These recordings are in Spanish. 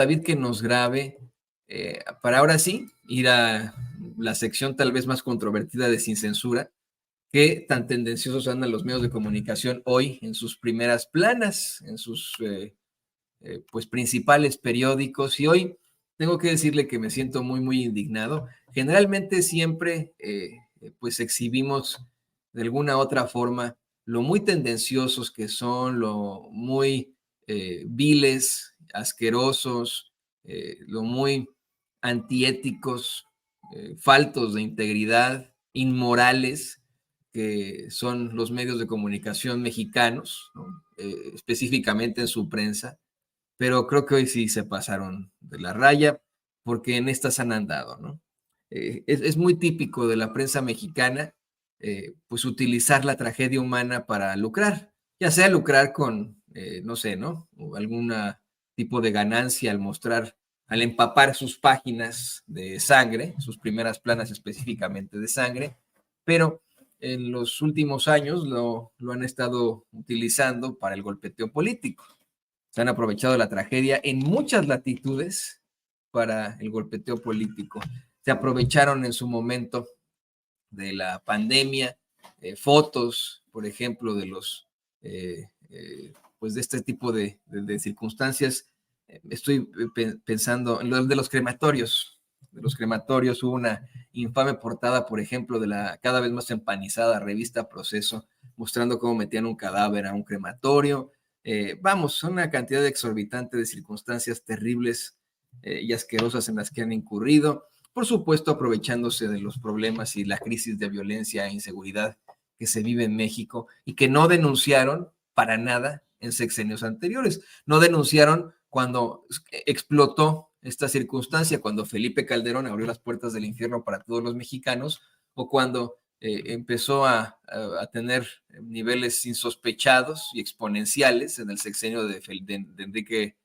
David que nos grabe para ahora sí ir a la sección tal vez más controvertida de Sin Censura, que tan tendenciosos andan los medios de comunicación hoy en sus primeras planas, en sus pues principales periódicos. Y hoy tengo que decirle que me siento muy indignado. Generalmente siempre pues exhibimos de alguna otra forma lo muy tendenciosos que son, lo muy viles, asquerosos, lo muy antiéticos, faltos de integridad, inmorales, que son los medios de comunicación mexicanos, ¿no? Específicamente en su prensa, pero creo que hoy sí se pasaron de la raya, porque en estas han andado, ¿no? Es muy típico de la prensa mexicana, pues utilizar la tragedia humana para lucrar, ya sea lucrar con, no sé, ¿no? O algún tipo de ganancia al mostrar, al empapar sus páginas de sangre, sus primeras planas específicamente de sangre, pero en los últimos años lo han estado utilizando para el golpeteo político. Se han aprovechado la tragedia en muchas latitudes para el golpeteo político. Se aprovecharon en su momento de la pandemia, fotos, por ejemplo, de los, pues de este tipo de circunstancias. Estoy pensando en lo de los crematorios. De los crematorios hubo una infame portada, por ejemplo, de la cada vez más empanizada revista Proceso, mostrando cómo metían un cadáver a un crematorio. Vamos, una cantidad exorbitante de circunstancias terribles y asquerosas en las que han incurrido, por supuesto aprovechándose de los problemas y la crisis de violencia e inseguridad que se vive en México y que no denunciaron para nada en sexenios anteriores. No denunciaron cuando explotó esta circunstancia, cuando Felipe Calderón abrió las puertas del infierno para todos los mexicanos, o cuando empezó a tener niveles insospechados y exponenciales en el sexenio de Enrique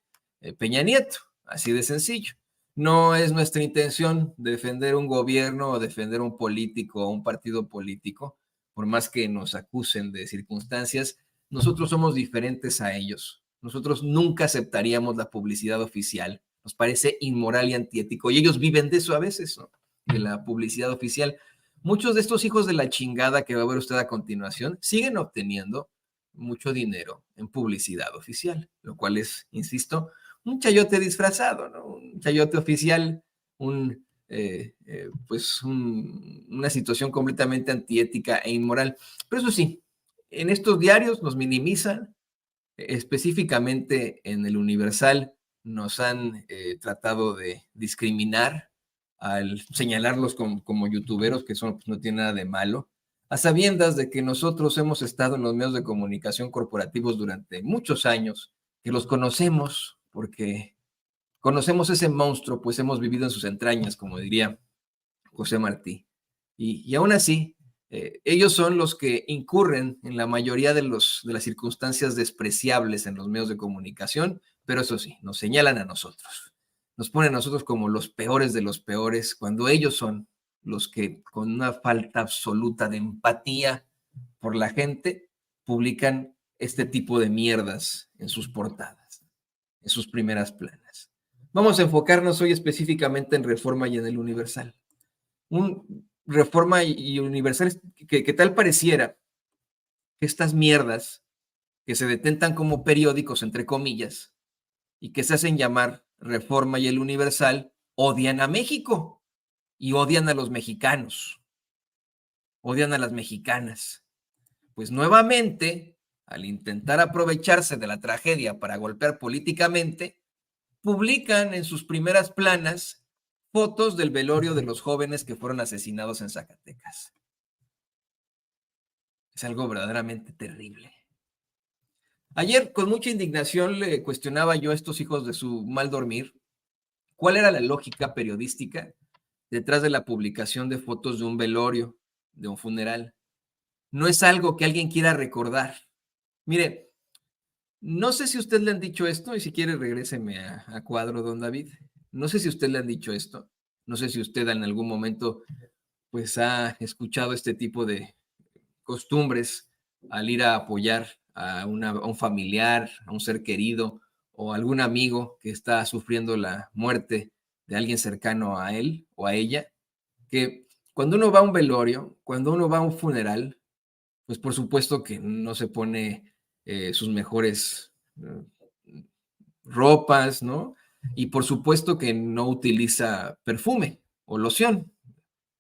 Peña Nieto, así de sencillo. No es nuestra intención defender un gobierno o defender un político o un partido político, por más que nos acusen de circunstancias. Nosotros somos diferentes a ellos. Nosotros nunca aceptaríamos la publicidad oficial. Nos parece inmoral y antiético. Y ellos viven de eso a veces, ¿no? De la publicidad oficial. Muchos de estos hijos de la chingada que va a ver usted a continuación siguen obteniendo mucho dinero en publicidad oficial, lo cual es, insisto, un chayote disfrazado, ¿no? Un chayote oficial, una situación completamente antiética e inmoral. Pero eso sí, en estos diarios nos minimizan, específicamente en el Universal nos han tratado de discriminar al señalarlos como youtuberos, que eso pues, no tiene nada de malo, a sabiendas de que nosotros hemos estado en los medios de comunicación corporativos durante muchos años, que los conocemos porque conocemos ese monstruo, pues hemos vivido en sus entrañas, como diría José Martí. Y aún así, ellos son los que incurren en la mayoría de las circunstancias despreciables en los medios de comunicación, pero eso sí, nos señalan a nosotros. Nos ponen a nosotros como los peores de los peores, cuando ellos son los que, con una falta absoluta de empatía por la gente, publican este tipo de mierdas en sus portadas, en sus primeras planas. Vamos a enfocarnos hoy específicamente en Reforma y en el Universal. Un Reforma y Universal que tal pareciera que estas mierdas que se detentan como periódicos, entre comillas, y que se hacen llamar Reforma y el Universal, odian a México y odian a los mexicanos, odian a las mexicanas. Pues nuevamente, al intentar aprovecharse de la tragedia para golpear políticamente, publican en sus primeras planas fotos del velorio de los jóvenes que fueron asesinados en Zacatecas. Es algo verdaderamente terrible. Ayer, con mucha indignación, le cuestionaba yo a estos hijos de su mal dormir cuál era la lógica periodística detrás de la publicación de fotos de un velorio, de un funeral. No es algo que alguien quiera recordar. Mire, no sé si a usted le han dicho esto, y si quiere regréseme a cuadro, don David. No sé si a usted le han dicho esto. No sé si usted en algún momento pues ha escuchado este tipo de costumbres al ir a apoyar a un familiar, a un ser querido, o algún amigo que está sufriendo la muerte de alguien cercano a él o a ella, que cuando uno va a un velorio, cuando uno va a un funeral, pues por supuesto que no se pone sus mejores ropas, ¿no? Y por supuesto que no utiliza perfume o loción,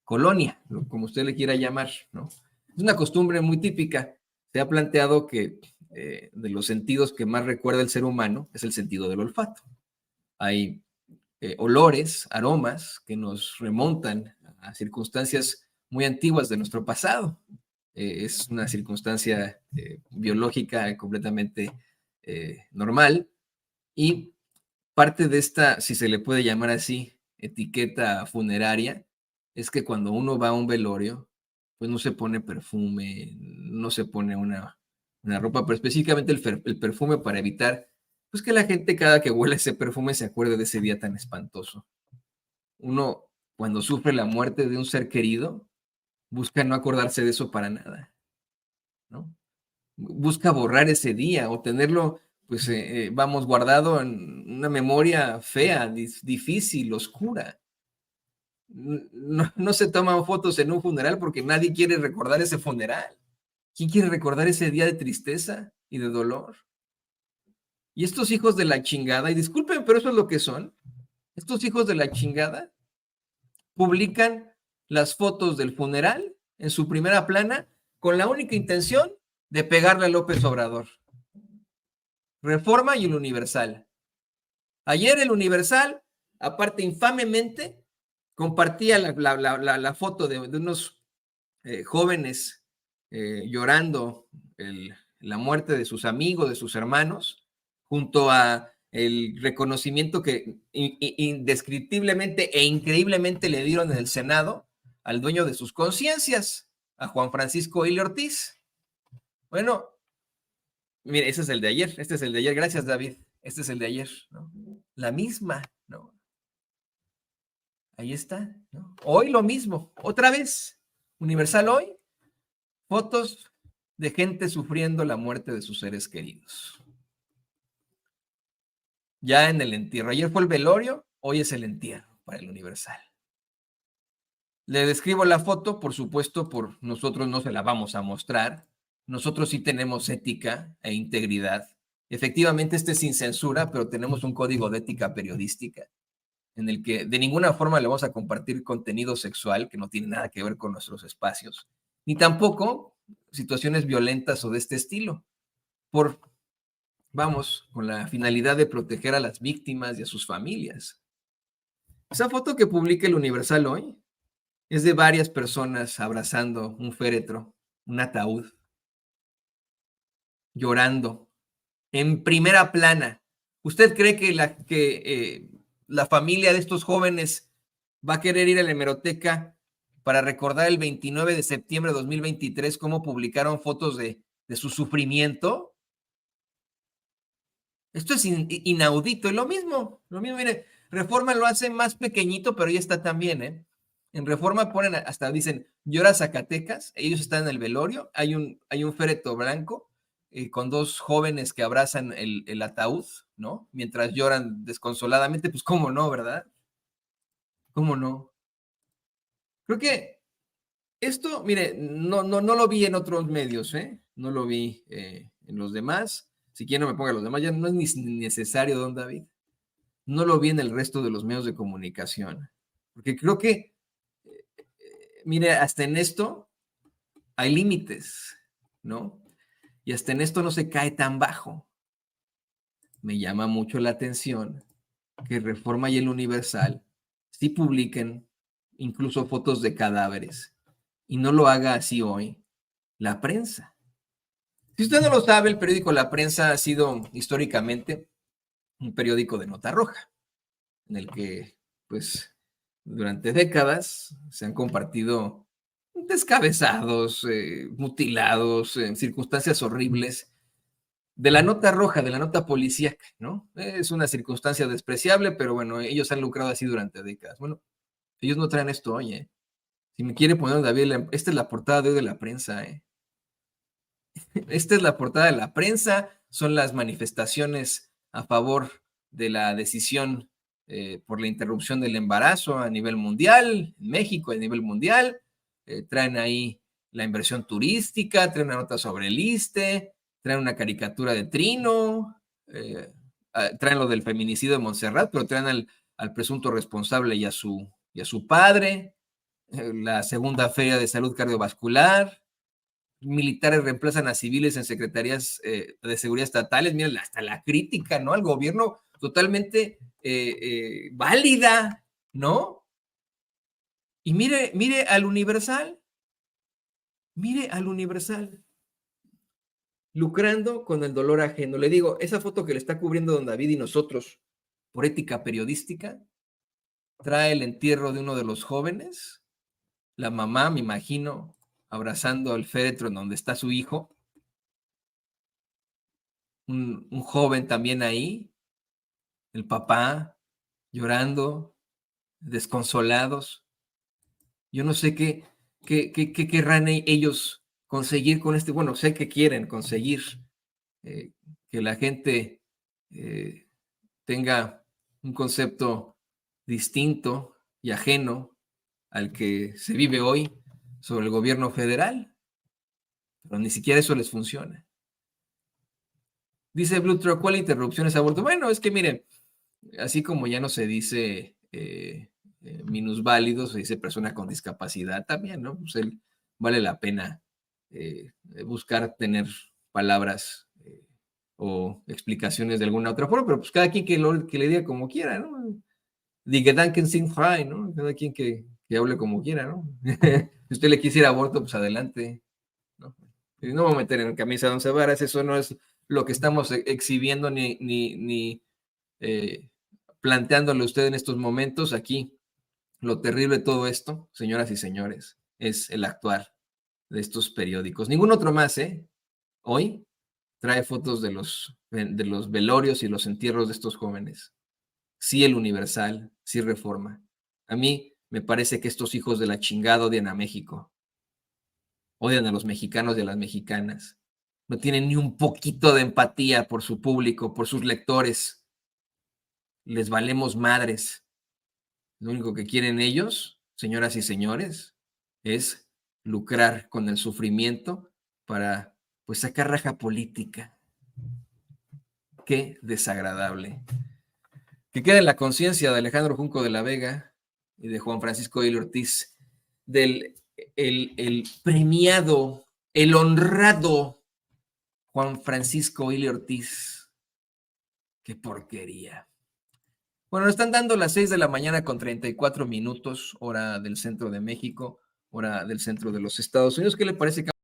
colonia, ¿no? Como usted le quiera llamar, ¿no? Es una costumbre muy típica. Se ha planteado que de los sentidos que más recuerda el ser humano es el sentido del olfato. Hay olores, aromas que nos remontan a circunstancias muy antiguas de nuestro pasado. Es una circunstancia biológica completamente normal y parte de esta, si se le puede llamar así, etiqueta funeraria, es que cuando uno va a un velorio, pues no se pone perfume, no se pone una ropa, pero específicamente el perfume para evitar pues que la gente cada que huele ese perfume se acuerde de ese día tan espantoso. Uno, cuando sufre la muerte de un ser querido, busca no acordarse de eso para nada, ¿no? Busca borrar ese día o tenerlo, pues, vamos, guardado en una memoria fea, difícil, oscura. No se toman fotos en un funeral porque nadie quiere recordar ese funeral. ¿Quién quiere recordar ese día de tristeza y de dolor? Y estos hijos de la chingada, y disculpen, pero eso es lo que son, estos hijos de la chingada publican las fotos del funeral en su primera plana con la única intención de pegarle a López Obrador. Reforma y el Universal. Ayer el Universal, aparte infamemente, compartía la foto de unos jóvenes llorando la muerte de sus amigos, de sus hermanos, junto a el reconocimiento que indescriptiblemente e increíblemente le dieron en el Senado al dueño de sus conciencias, a Juan Francisco Ile Ortiz. Bueno, mire, ese es el de ayer, este es el de ayer, gracias David, este es el de ayer, ¿no? La misma, ¿no? Ahí está, ¿no? Hoy lo mismo, otra vez, Universal hoy, fotos de gente sufriendo la muerte de sus seres queridos. Ya en el entierro, ayer fue el velorio, hoy es el entierro para el Universal. Le describo la foto, por supuesto, por nosotros no se la vamos a mostrar. Nosotros sí tenemos ética e integridad. Efectivamente, este es sin censura, pero tenemos un código de ética periodística en el que de ninguna forma le vamos a compartir contenido sexual que no tiene nada que ver con nuestros espacios, ni tampoco situaciones violentas o de este estilo, por, vamos, con la finalidad de proteger a las víctimas y a sus familias. Esa foto que publica el Universal hoy es de varias personas abrazando un féretro, un ataúd, llorando, en primera plana. ¿Usted cree que la familia de estos jóvenes va a querer ir a la hemeroteca para recordar el 29 de septiembre de 2023 cómo publicaron fotos de su sufrimiento? Esto es inaudito. Y lo mismo, mire, Reforma lo hace más pequeñito, pero ya está también, ¿eh? En Reforma ponen, hasta dicen, llora Zacatecas, ellos están en el velorio, hay un féretro blanco con dos jóvenes que abrazan el ataúd, ¿no? Mientras lloran desconsoladamente, pues cómo no, ¿verdad? ¿Cómo no? Creo que esto, mire, no lo vi en otros medios, ¿eh? No lo vi en los demás. Si quieren no me ponga los demás, ya no es ni necesario, don David. No lo vi en el resto de los medios de comunicación. Porque creo que, mire, hasta en esto hay límites, ¿no? Y hasta en esto no se cae tan bajo. Me llama mucho la atención que Reforma y el Universal sí publiquen incluso fotos de cadáveres y no lo haga así hoy la prensa. Si usted no lo sabe, el periódico La Prensa ha sido históricamente un periódico de nota roja, en el que, pues, durante décadas se han compartido descabezados, mutilados, en circunstancias horribles, de la nota roja, de la nota policíaca, ¿no? Es una circunstancia despreciable, pero bueno, ellos han lucrado así durante décadas. Bueno, ellos no traen esto hoy, ¿eh? Si me quiere poner, David, esta es la portada de hoy de La Prensa, ¿eh? Esta es la portada de La Prensa, son las manifestaciones a favor de la decisión por la interrupción del embarazo a nivel mundial, en México a nivel mundial. Traen ahí la inversión turística, traen una nota sobre el ISSSTE, traen una caricatura de Trino, traen lo del feminicidio de Montserrat, pero traen al presunto responsable y a su padre, la segunda feria de salud cardiovascular, militares reemplazan a civiles en secretarías de seguridad estatales, miren, hasta la crítica, ¿no? Al gobierno totalmente válida, ¿no? Y mire al Universal, lucrando con el dolor ajeno. Le digo, esa foto que le está cubriendo don David y nosotros, por ética periodística, trae el entierro de uno de los jóvenes, la mamá, me imagino, abrazando el féretro en donde está su hijo, un joven también ahí, el papá llorando, desconsolados. Yo no sé qué querrán ellos conseguir con este, bueno, sé que quieren conseguir que la gente tenga un concepto distinto y ajeno al que se vive hoy sobre el gobierno federal, pero ni siquiera eso les funciona. Dice Blue Truck, ¿cuál interrupción es aborto? Bueno, es que miren, así como ya no se dice minusválido, se dice persona con discapacidad también, ¿no? Pues vale la pena buscar tener palabras o explicaciones de alguna otra forma, pero pues cada quien que le diga como quiera, ¿no? Diga Danken sin frei, ¿no? Cada quien que hable como quiera, ¿no? Si usted le quisiera aborto, pues adelante, ¿no? Y no me voy a meter en camisa de once varas, eso no es lo que estamos exhibiendo ni planteándole a usted en estos momentos. Aquí lo terrible de todo esto, señoras y señores, es el actuar de estos periódicos. Ningún otro más, ¿eh? Hoy trae fotos de los velorios y los entierros de estos jóvenes. Sí, el Universal, sí, Reforma. A mí me parece que estos hijos de la chingada odian a México, odian a los mexicanos y a las mexicanas. No tienen ni un poquito de empatía por su público, por sus lectores. Les valemos madres. Lo único que quieren ellos, señoras y señores, es lucrar con el sufrimiento para, pues, sacar raja política. Qué desagradable. Que quede en la conciencia de Alejandro Junco de la Vega y de Juan Francisco Hilo Ortiz, del el premiado, el honrado Juan Francisco Hilo Ortiz. Qué porquería. Bueno, nos están dando las 6 de la mañana con 34 minutos, hora del centro de México, hora del centro de los Estados Unidos. ¿Qué le parece?